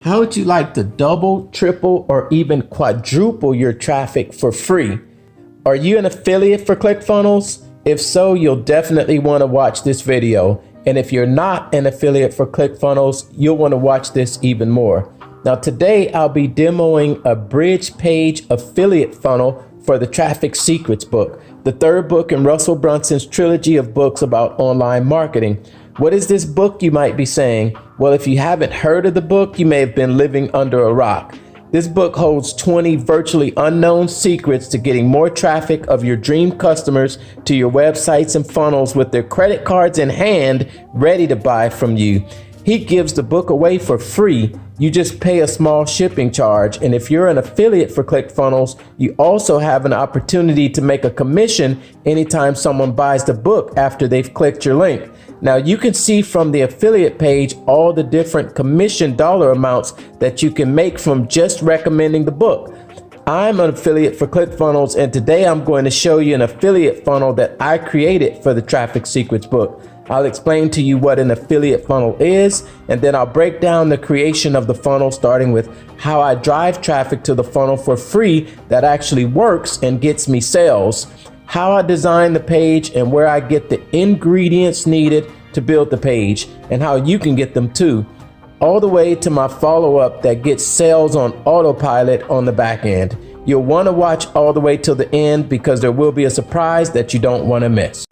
How would you like to double, triple, or even quadruple your traffic for free? Are you an affiliate for ClickFunnels? If so, you'll definitely want to watch this video. And if you're not an affiliate for ClickFunnels, you'll want to watch this even more. Now today, I'll be demoing a bridge page affiliate funnel for the Traffic Secrets book, the third book in Russell Brunson's trilogy of books about online marketing. What is this book, you might be saying? Well, if you haven't heard of the book, you may have been living under a rock. This book holds 20 virtually unknown secrets to getting more traffic of your dream customers to your websites and funnels with their credit cards in hand, ready to buy from you. He gives the book away for free. You just pay a small shipping charge. And if you're an affiliate for ClickFunnels, you also have an opportunity to make a commission anytime someone buys the book after they've clicked your link. Now you can see from the affiliate page all the different commission dollar amounts that you can make from just recommending the book. I'm an affiliate for ClickFunnels, and today I'm going to show you an affiliate funnel that I created for the Traffic Secrets book. I'll explain to you what an affiliate funnel is, and then I'll break down the creation of the funnel, starting with how I drive traffic to the funnel for free that actually works and gets me sales, how I design the page and where I get the ingredients needed to build the page, and how you can get them too, all the way to my follow-up that gets sales on autopilot on the back end. You'll want to watch all the way till the end because there will be a surprise that you don't want to miss.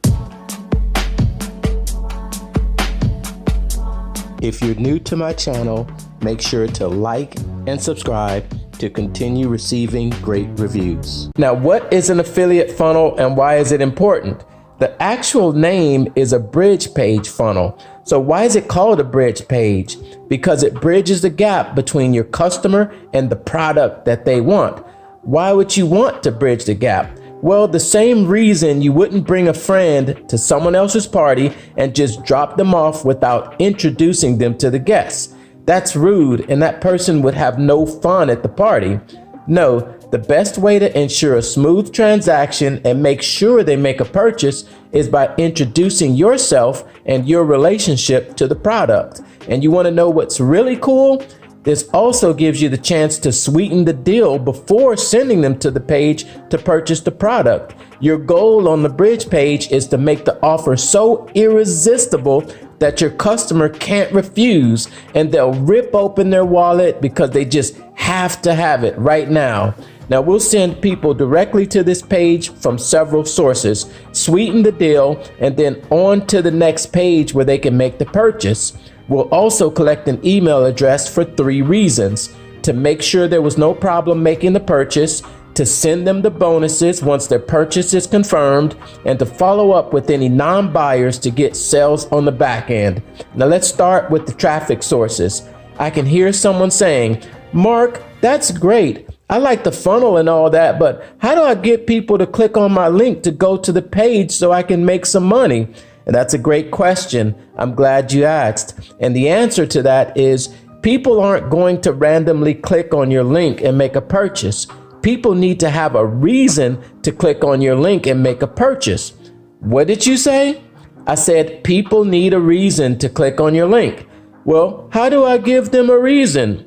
If you're new to my channel, make sure to like and subscribe to continue receiving great reviews. Now, what is an affiliate funnel and why is it important? The actual name is a bridge page funnel. So why is it called a bridge page? Because it bridges the gap between your customer and the product that they want. Why would you want to bridge the gap? Well, the same reason you wouldn't bring a friend to someone else's party and just drop them off without introducing them to the guests. That's rude, and that person would have no fun at the party. No, the best way to ensure a smooth transaction and make sure they make a purchase is by introducing yourself and your relationship to the product. And you want to know what's really cool? This also gives you the chance to sweeten the deal before sending them to the page to purchase the product. Your goal on the bridge page is to make the offer so irresistible that your customer can't refuse, and they'll rip open their wallet because they just have to have it right now. Now we'll send people directly to this page from several sources, sweeten the deal, and then on to the next page where they can make the purchase. We'll also collect an email address for 3 reasons: to make sure there was no problem making the purchase, to send them the bonuses once their purchase is confirmed, and to follow up with any non-buyers to get sales on the back end. Now let's start with the traffic sources. I can hear someone saying, "Mark, that's great. I like the funnel and all that, but how do I get people to click on my link to go to the page so I can make some money?" And that's a great question. I'm glad you asked. And the answer to that is people aren't going to randomly click on your link and make a purchase. People need to have a reason to click on your link and make a purchase. What did you say? I said people need a reason to click on your link. Well, how do I give them a reason?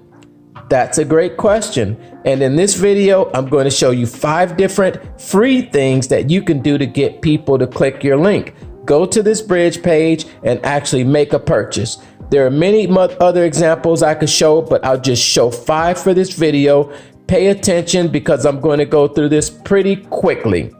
That's a great question. And in this video, I'm going to show you 5 different free things that you can do to get people to click your link. Go to this bridge page and actually make a purchase. There are many other examples I could show, but I'll just show 5 for this video. Pay attention because I'm going to go through this pretty quickly.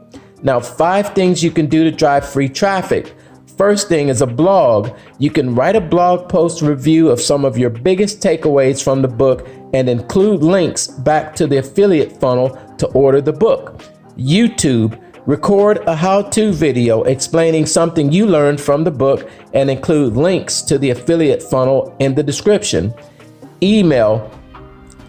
Now, 5 things you can do to drive free traffic. First thing is a blog. You can write a blog post review of some of your biggest takeaways from the book and include links back to the affiliate funnel to order the book. YouTube. Record a how-to video explaining something you learned from the book and include links to the affiliate funnel in the description. Email.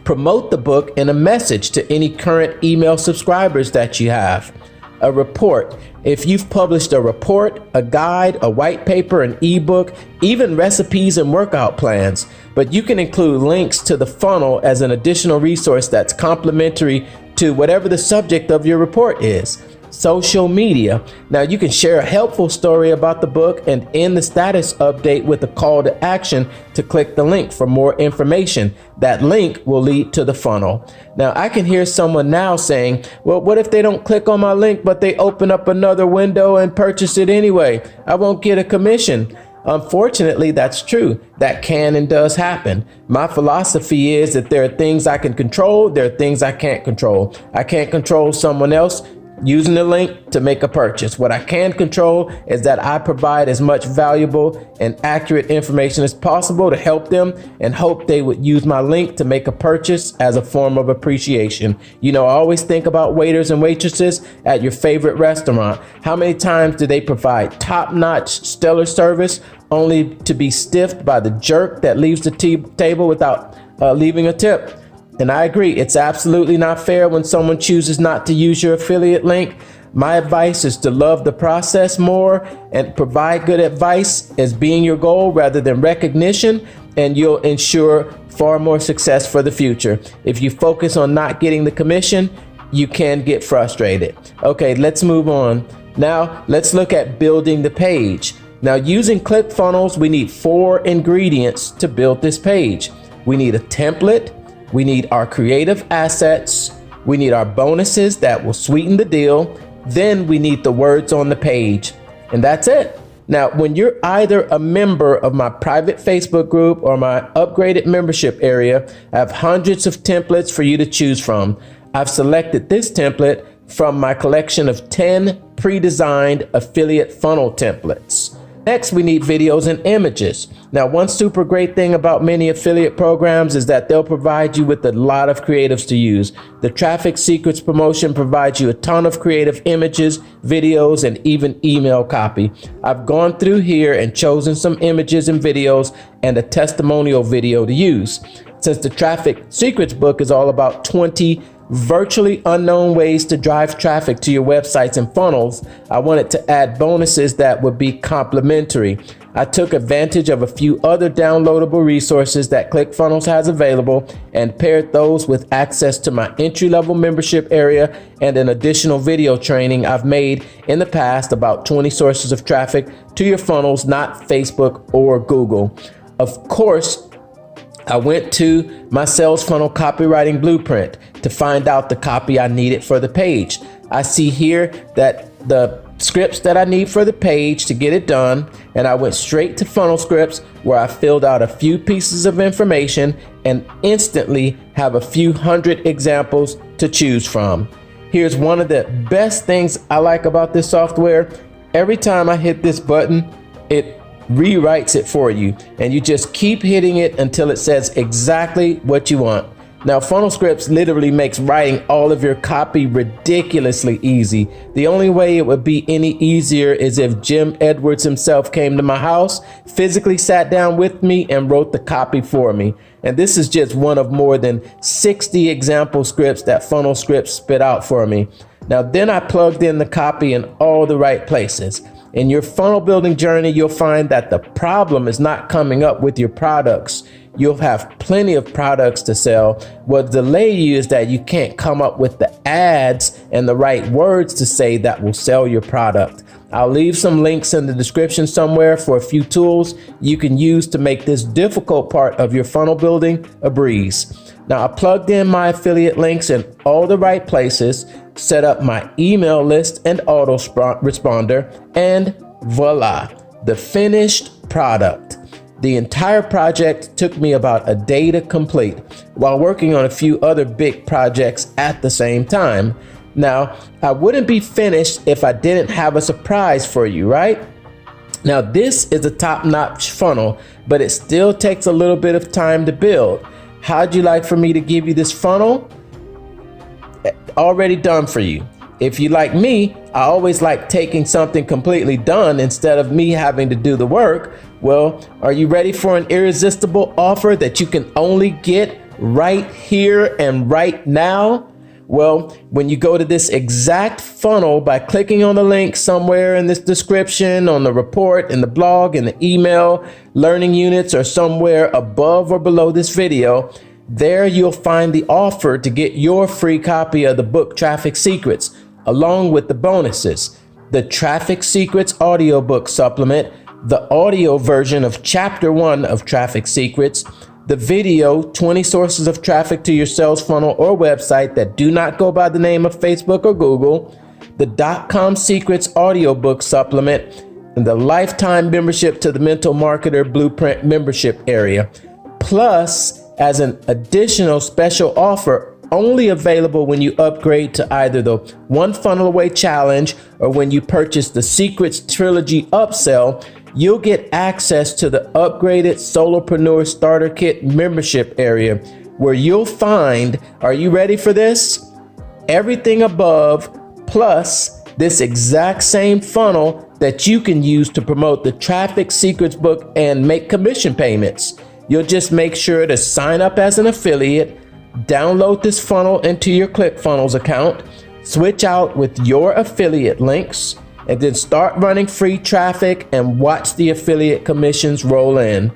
Promote the book in a message to any current email subscribers that you have. A report. If you've published a report, a guide, a white paper, an ebook, even recipes and workout plans, but you can include links to the funnel as an additional resource that's complementary to whatever the subject of your report is. social media. Now you can share a helpful story about the book and end the status update with a call to action to click the link for more information. That link will lead to the funnel. Now I can hear someone now saying, well, what if they don't click on my link, but they open up another window and purchase it anyway? I won't get a commission. Unfortunately, that's true. That can and does happen. My philosophy is that there are things I can control, there are things I can't control. I can't control someone else using the link to make a purchase. What I can control is that I provide as much valuable and accurate information as possible to help them, and hope they would use my link to make a purchase as a form of appreciation. You know, I always think about waiters and waitresses at your favorite restaurant. How many times do they provide top-notch, stellar service only to be stiffed by the jerk that leaves the table without leaving a tip? And I agree, it's absolutely not fair when someone chooses not to use your affiliate link. My advice is to love the process more and provide good advice as being your goal rather than recognition, and you'll ensure far more success for the future. If you focus on not getting the commission, you can get frustrated. Okay, let's move on. Now, let's look at building the page. Now, using ClickFunnels, we need 4 ingredients to build this page. We need a template. We need our creative assets. We need our bonuses that will sweeten the deal. Then we need the words on the page. And that's it. Now, when you're either a member of my private Facebook group or my upgraded membership area, I have hundreds of templates for you to choose from. I've selected this template from my collection of 10 pre-designed affiliate funnel templates. Next, we need videos and images. Now, one super great thing about many affiliate programs is that they'll provide you with a lot of creatives to use. The Traffic Secrets promotion provides you a ton of creative images, videos, and even email copy. I've gone through here and chosen some images and videos and a testimonial video to use. Since the Traffic Secrets book is all about 20 virtually unknown ways to drive traffic to your websites and funnels, I wanted to add bonuses that would be complimentary. I took advantage of a few other downloadable resources that ClickFunnels has available and paired those with access to my entry-level membership area and an additional video training I've made in the past about 20 sources of traffic to your funnels, not Facebook or Google. Of course, I went to my sales funnel copywriting blueprint to find out the copy I needed for the page. I see here that the scripts that I need for the page to get it done, and I went straight to funnel scripts where I filled out a few pieces of information and instantly have a few hundred examples to choose from. Here's one of the best things I like about this software. Every time I hit this button, it rewrites it for you, and you just keep hitting it until it says exactly what you want. Now, funnel scripts literally makes writing all of your copy ridiculously easy. The only way it would be any easier is if Jim Edwards himself came to my house, physically sat down with me, and wrote the copy for me. And this is just one of more than 60 example scripts that funnel scripts spit out for me. Now, then I plugged in the copy in all the right places. In your funnel building journey, you'll find that the problem is not coming up with your products. You'll have plenty of products to sell. What delay you is that you can't come up with the ads and the right words to say that will sell your product. I'll leave some links in the description somewhere for a few tools you can use to make this difficult part of your funnel building a breeze. Now, I plugged in my affiliate links in all the right places, set up my email list and autoresponder, and voila, the finished product. The entire project took me about a day to complete while working on a few other big projects at the same time. Now, I wouldn't be finished if I didn't have a surprise for you, right? Now, this is a top-notch funnel, but it still takes a little bit of time to build. How'd you like for me to give you this funnel? Already done for you. If you like me, I always like taking something completely done instead of me having to do the work. Well, are you ready for an irresistible offer that you can only get right here and right now? Well, when you go to this exact funnel by clicking on the link somewhere in this description, on the report, in the blog, in the email, learning units, or somewhere above or below this video, there you'll find the offer to get your free copy of the book Traffic Secrets. along with the bonuses: the Traffic Secrets audiobook supplement, the audio version of Chapter 1 of Traffic Secrets, the video 20 sources of traffic to your sales funnel or website that do not go by the name of Facebook or Google, the .com Secrets audiobook supplement, and the lifetime membership to the Mental Marketer Blueprint membership area. Plus, as an additional special offer, only available when you upgrade to either the One Funnel Away Challenge or when you purchase the Secrets Trilogy upsell, you'll get access to the upgraded Solopreneur Starter Kit membership area, where you'll find, are you ready for this? Everything above, plus this exact same funnel that you can use to promote the Traffic Secrets book and make commission payments. You'll just make sure to sign up as an affiliate, download this funnel into your ClickFunnels account, switch out with your affiliate links, and then start running free traffic and watch the affiliate commissions roll in.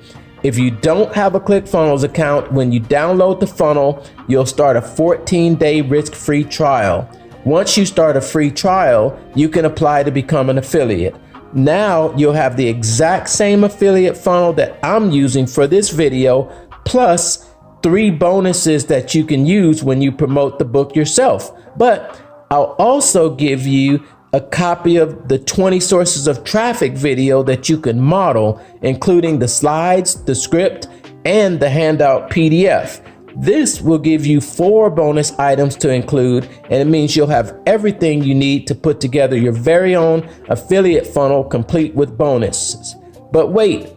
If you don't have a ClickFunnels account, when you download the funnel, you'll start a 14-day risk-free trial. Once you start a free trial, you can apply to become an affiliate. Now you'll have the exact same affiliate funnel that I'm using for this video, plus 3 bonuses that you can use when you promote the book yourself. But I'll also give you a copy of the 20 sources of traffic video that you can model, including the slides, the script, and the handout PDF. This will give you 4 bonus items to include, and it means you'll have everything you need to put together your very own affiliate funnel complete with bonuses. But wait,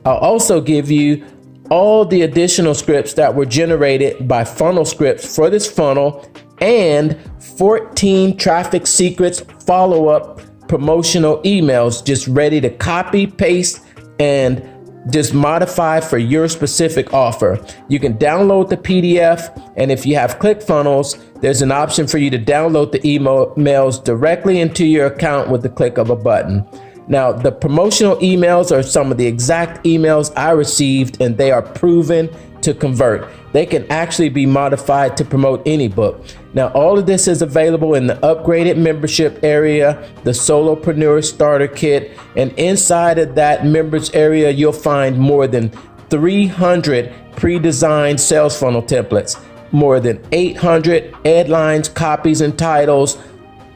I'll also give you all the additional scripts that were generated by Funnel Scripts for this funnel and 14 Traffic Secrets follow-up promotional emails just ready to copy, paste, and just modify for your specific offer. You can download the PDF, and if you have ClickFunnels, there's an option for you to download the emails directly into your account with the click of a button. Now, the promotional emails are some of the exact emails I received, and they are proven to convert. They can actually be modified to promote any book. Now, all of this is available in the upgraded membership area, the Solopreneur Starter Kit, and inside of that members area, you'll find more than 300 pre-designed sales funnel templates, more than 800 headlines, copies, and titles,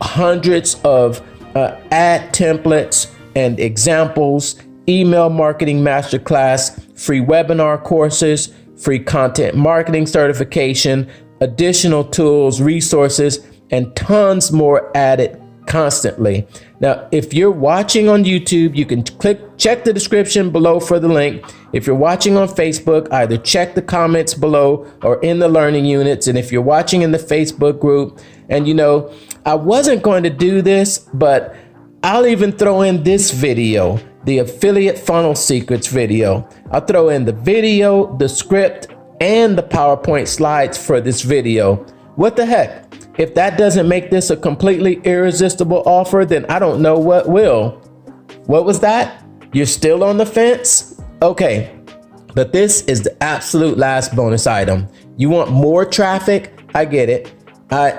hundreds of ad templates and examples, email marketing masterclass, free webinar courses, free content marketing certification, additional tools, resources, and tons more added constantly. Now, if you're watching on YouTube, you can check the description below for the link. If you're watching on Facebook, either check the comments below or in the learning units. And if you're watching in the Facebook group, and you know, I wasn't going to do this, but I'll even throw in this video, the Affiliate Funnel Secrets video. I'll throw in the video, the script, and the PowerPoint slides for this video. What the heck? If that doesn't make this a completely irresistible offer, then I don't know what will. What was that? You're still on the fence? Okay, but this is the absolute last bonus item. You want more traffic? I get it.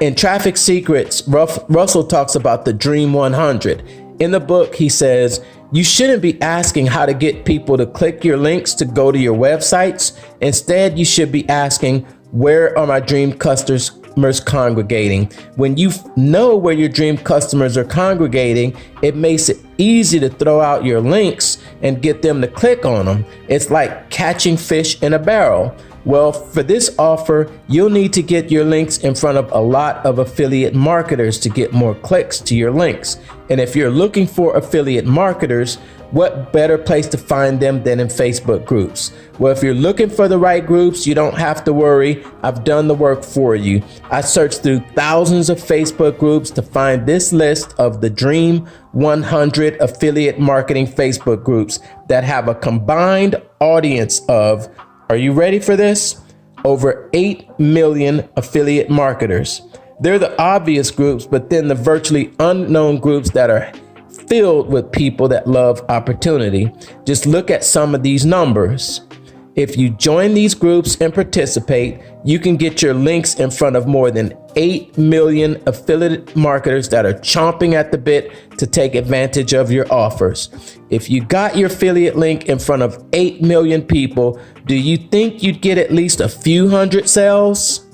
In Traffic Secrets, Russell talks about the Dream 100. In the book, he says, you shouldn't be asking how to get people to click your links to go to your websites. Instead, you should be asking, where are my dream customers congregating? When you know where your dream customers are congregating, it makes it easy to throw out your links and get them to click on them. It's like catching fish in a barrel. Well, for this offer, you'll need to get your links in front of a lot of affiliate marketers to get more clicks to your links. And if you're looking for affiliate marketers, what better place to find them than in Facebook groups? Well, if you're looking for the right groups, you don't have to worry. I've done the work for you. I searched through thousands of Facebook groups to find this list of the Dream 100 affiliate marketing Facebook groups that have a combined audience of, are you ready for this? Over 8 million affiliate marketers. They're the obvious groups, but then the virtually unknown groups that are filled with people that love opportunity. Just look at some of these numbers. If you join these groups and participate, you can get your links in front of more than 8 million affiliate marketers that are chomping at the bit to take advantage of your offers. If you got your affiliate link in front of 8 million people, do you think you'd get at least a few hundred sales?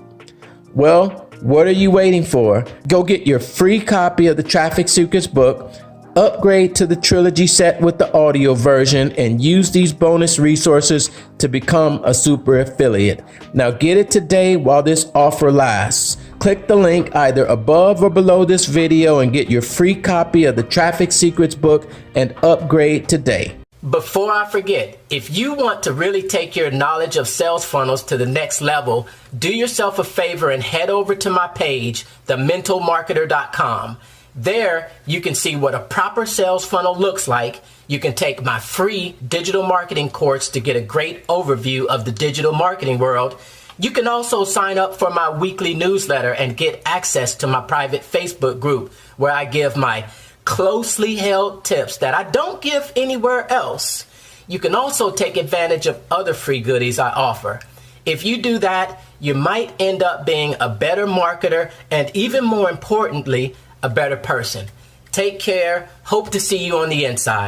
Well, what are you waiting for? Go get your free copy of the Traffic Secrets book, upgrade to the trilogy set with the audio version, and use these bonus resources to become a super affiliate. Now get it today while this offer lasts. Click the link either above or below this video and get your free copy of the Traffic Secrets book and upgrade today. Before I forget, if you want to really take your knowledge of sales funnels to the next level, do yourself a favor and head over to my page, thementalmarketer.com. There, you can see what a proper sales funnel looks like. You can take my free digital marketing course to get a great overview of the digital marketing world. You can also sign up for my weekly newsletter and get access to my private Facebook group where I give my closely held tips that I don't give anywhere else. You can also take advantage of other free goodies I offer. If you do that, you might end up being a better marketer and, even more importantly, a better person. Take care. Hope to see you on the inside.